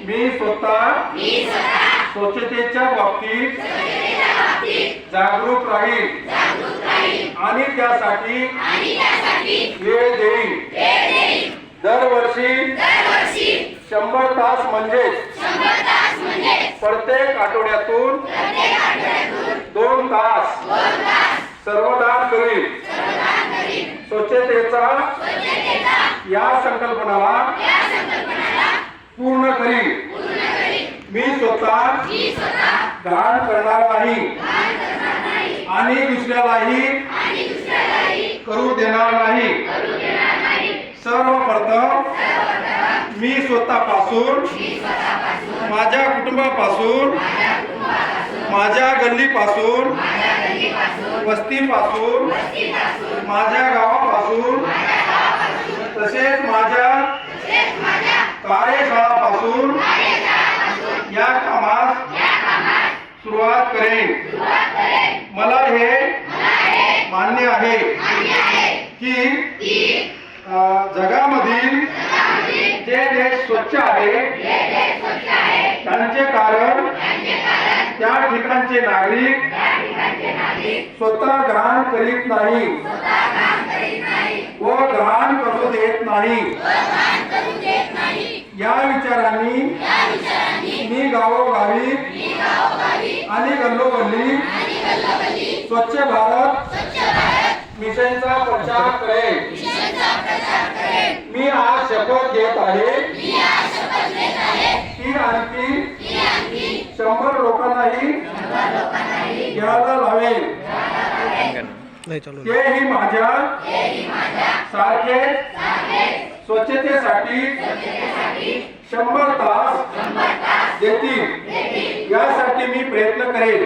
मी स्वतः स्वच्छतेच्या बाबतीत जागरूक राहील आणि त्यासाठी वेळ देईन। दरवर्षी 100 तास म्हणजे प्रत्येक आठवड्यातून 2 तास सर्वदान करीन। स्वच्छतेचा या संकल्पनाला पूर्ण करीन। मी स्वतः घाण करणार नाही आणि दुसऱ्यालाही करू देणार नाही। सर्वप्रथम मी स्वतःपासून, माझ्या कुटुंबापासून, माझ्या गल्लीपासून, वस्तीपासून, माझ्या गावापासून, तसेच माझ्या कार्यशाळापासून या कामास सुरुवात करेन। मला हे मान्य आहे की जगामधील जे देश स्वच्छ आहे त्यांचे कारण त्या ठिकाणचे नागरिक स्वतः घाण करीत नाही व घाण करू देत नाही। या विचारांनी मी गावोगावी आणि गल्लोगल्ली स्वच्छ भारत मिशनचा प्रचार करेन। मी आज शपथ घेत आहे की आणखी 100 लोकांनाही घ्यायला लावेल। तेही माझ्या सारखे स्वच्छतेसाठी 100 तास देतील यासाठी मी प्रयत्न करेन।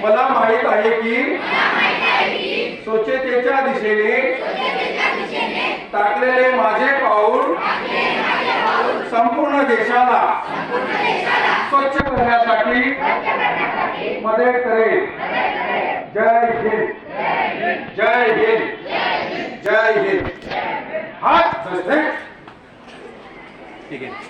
मला माहित आहे की स्वच्छतेच्या दिशेने टाकलेले माझे पाऊल संपूर्ण देशाला स्वच्छ करण्यासाठी मदत करेल। जय हिंद, जय हिंद, जय हिंद। हात ठीक आहे।